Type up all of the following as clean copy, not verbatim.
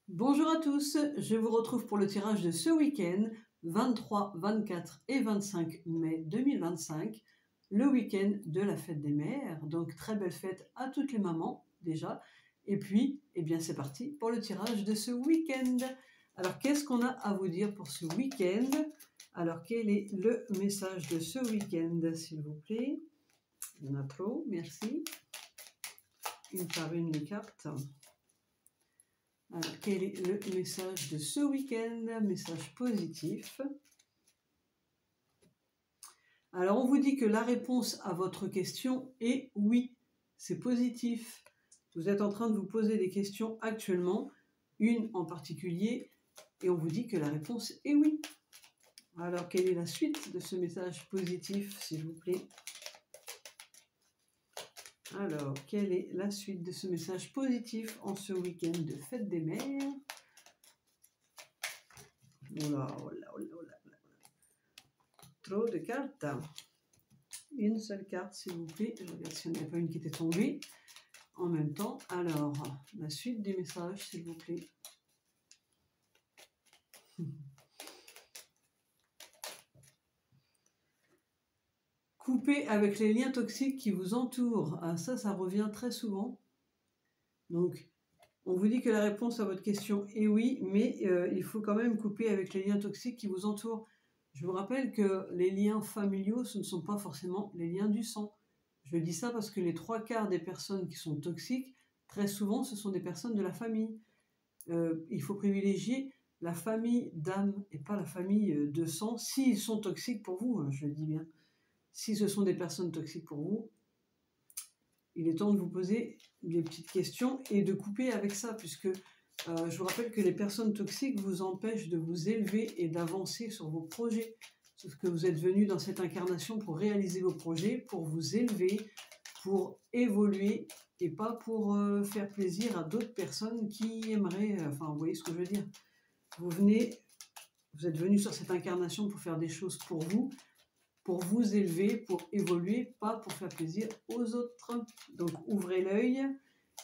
Bonjour à tous, je vous retrouve pour le tirage de ce week-end, 23, 24 et 25 mai 2025, le week-end de la fête des mères. Donc très belle fête à toutes les mamans déjà. Et puis, eh bien c'est parti pour le tirage de ce week-end. Alors qu'est-ce qu'on a à vous dire pour ce week-end? Alors quel est le message de ce week-end, s'il vous plaît? Il y en a trop, merci. Une par une les cartes. Alors, quel est le message de ce week-end? Message positif. Alors, on vous dit que la réponse à votre question est oui. C'est positif. Vous êtes en train de vous poser des questions actuellement, une en particulier, et on vous dit que la réponse est oui. Alors, quelle est la suite de ce message positif, s'il vous plaît? Alors, quelle est la suite de ce message positif en ce week-end de fête des mères? Oula, oula, oula, oula. Trop de cartes. Une seule carte, s'il vous plaît. Je regarde s'il n'y en a pas une qui était tombée en même temps. Alors, la suite du message, s'il vous plaît. Coupez avec les liens toxiques qui vous entourent. Ah, ça revient très souvent. Donc, on vous dit que la réponse à votre question est oui, mais il faut quand même couper avec les liens toxiques qui vous entourent. Je vous rappelle que les liens familiaux, ce ne sont pas forcément les liens du sang. Je dis ça parce que les 3/4 des personnes qui sont toxiques, très souvent, ce sont des personnes de la famille. Il faut privilégier la famille d'âme et pas la famille de sang, s'ils sont toxiques pour vous, je le dis bien. Si ce sont des personnes toxiques pour vous, il est temps de vous poser des petites questions et de couper avec ça, puisque je vous rappelle que les personnes toxiques vous empêchent de vous élever et d'avancer sur vos projets. Sauf que vous êtes venu dans cette incarnation pour réaliser vos projets, pour vous élever, pour évoluer et pas pour faire plaisir à d'autres personnes qui aimeraient... enfin, vous voyez ce que je veux dire. Vous êtes venu sur cette incarnation pour faire des choses pour vous élever, pour évoluer, pas pour faire plaisir aux autres. Donc ouvrez l'œil,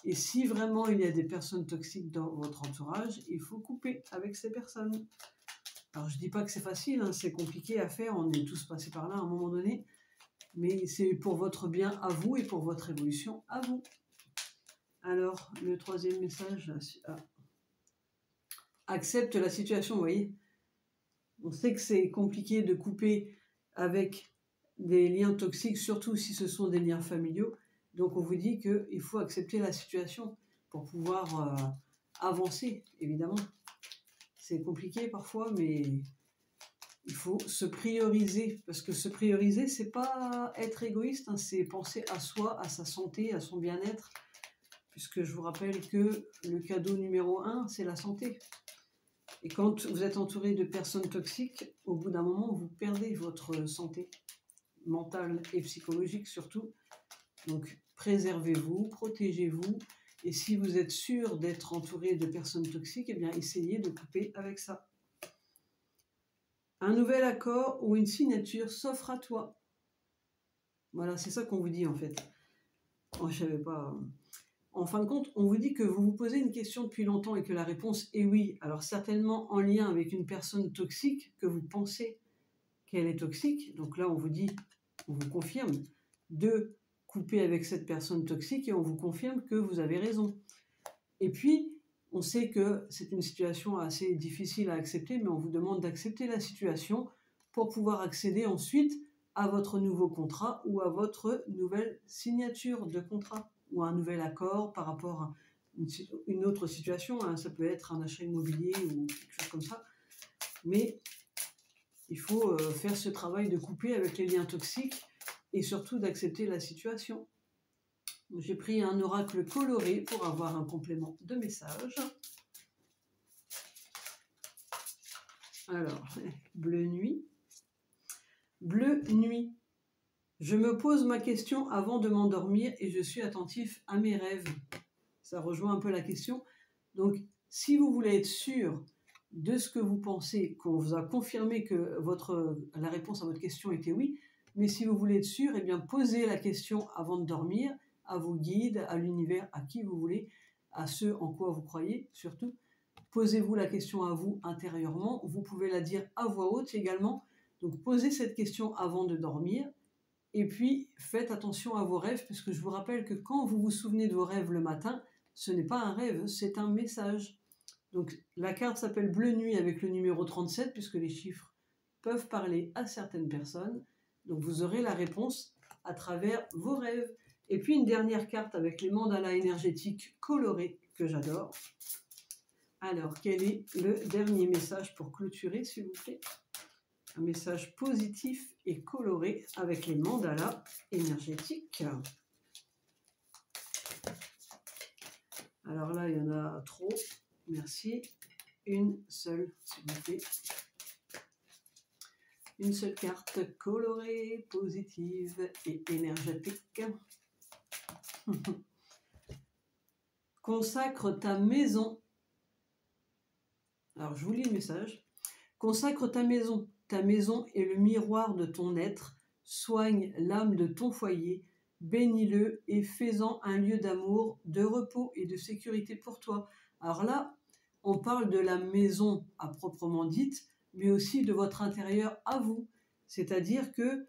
et si vraiment il y a des personnes toxiques dans votre entourage, il faut couper avec ces personnes. Alors je dis pas que c'est facile, hein, c'est compliqué à faire, on est tous passés par là à un moment donné, mais c'est pour votre bien à vous et pour votre évolution à vous. Alors le troisième message, accepte la situation, vous voyez. On sait que c'est compliqué de couper avec des liens toxiques, surtout si ce sont des liens familiaux. Donc on vous dit qu'il faut accepter la situation pour pouvoir avancer, évidemment. C'est compliqué parfois, mais il faut se prioriser. Parce que se prioriser, c'est pas être égoïste, hein, c'est penser à soi, à sa santé, à son bien-être. Puisque je vous rappelle que le cadeau numéro 1, c'est la santé. Et quand vous êtes entouré de personnes toxiques, au bout d'un moment, vous perdez votre santé mentale et psychologique surtout. Donc, préservez-vous, protégez-vous. Et si vous êtes sûr d'être entouré de personnes toxiques, eh bien, essayez de couper avec ça. Un nouvel accord ou une signature s'offre à toi. Voilà, c'est ça qu'on vous dit en fait. Oh, je savais pas... En fin de compte, on vous dit que vous vous posez une question depuis longtemps et que la réponse est oui. Alors certainement en lien avec une personne toxique que vous pensez qu'elle est toxique. Donc là, on vous dit, on vous confirme de couper avec cette personne toxique et on vous confirme que vous avez raison. Et puis, on sait que c'est une situation assez difficile à accepter, mais on vous demande d'accepter la situation pour pouvoir accéder ensuite à votre nouveau contrat ou à votre nouvelle signature de contrat, ou un nouvel accord par rapport à une autre situation, hein. Ça peut être un achat immobilier ou quelque chose comme ça. Mais il faut faire ce travail de couper avec les liens toxiques et surtout d'accepter la situation. J'ai pris un oracle coloré pour avoir un complément de message. Alors, bleu nuit. Bleu nuit. Je me pose ma question avant de m'endormir et je suis attentif à mes rêves. Ça rejoint un peu la question. Donc, si vous voulez être sûr de ce que vous pensez, qu'on vous a confirmé que la réponse à votre question était oui, mais si vous voulez être sûr, eh bien, posez la question avant de dormir à vos guides, à l'univers, à qui vous voulez, à ceux en quoi vous croyez surtout, posez-vous la question à vous intérieurement. Vous pouvez la dire à voix haute également. Donc, posez cette question avant de dormir. Et puis, faites attention à vos rêves, puisque je vous rappelle que quand vous vous souvenez de vos rêves le matin, ce n'est pas un rêve, c'est un message. Donc, la carte s'appelle Bleu Nuit avec le numéro 37, puisque les chiffres peuvent parler à certaines personnes. Donc, vous aurez la réponse à travers vos rêves. Et puis, une dernière carte avec les mandalas énergétiques colorés, que j'adore. Alors, quel est le dernier message pour clôturer, s'il vous plaît? Un message positif et coloré avec les mandalas énergétiques. Alors là, il y en a trop. Merci. Une seule, s'il vous plaît. Une seule carte colorée, positive et énergétique. Consacre ta maison. Alors, je vous lis le message. Consacre ta maison. Ta maison est le miroir de ton être. Soigne l'âme de ton foyer. Bénis-le et fais-en un lieu d'amour, de repos et de sécurité pour toi. Alors là, on parle de la maison à proprement dite, mais aussi de votre intérieur à vous. C'est-à-dire que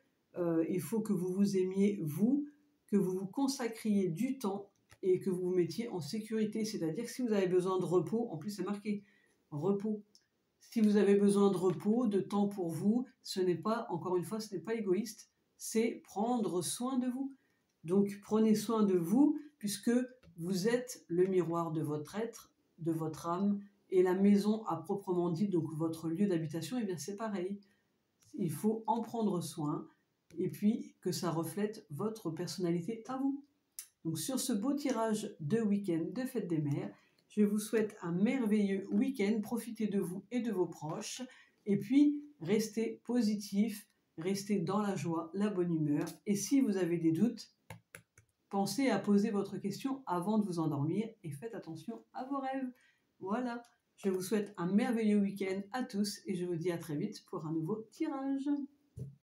il faut que vous vous aimiez vous, que vous vous consacriez du temps et que vous vous mettiez en sécurité. C'est-à-dire que si vous avez besoin de repos, en plus c'est marqué repos. Si vous avez besoin de repos, de temps pour vous, ce n'est pas, encore une fois, ce n'est pas égoïste, c'est prendre soin de vous. Donc prenez soin de vous puisque vous êtes le miroir de votre être, de votre âme, et la maison à proprement dit, donc votre lieu d'habitation, eh bien c'est pareil. Il faut en prendre soin et puis que ça reflète votre personnalité à vous. Donc sur ce beau tirage de week-end de Fête des Mères, je vous souhaite un merveilleux week-end, profitez de vous et de vos proches, et puis restez positif, restez dans la joie, la bonne humeur, et si vous avez des doutes, pensez à poser votre question avant de vous endormir, et faites attention à vos rêves. Voilà, je vous souhaite un merveilleux week-end à tous, et je vous dis à très vite pour un nouveau tirage.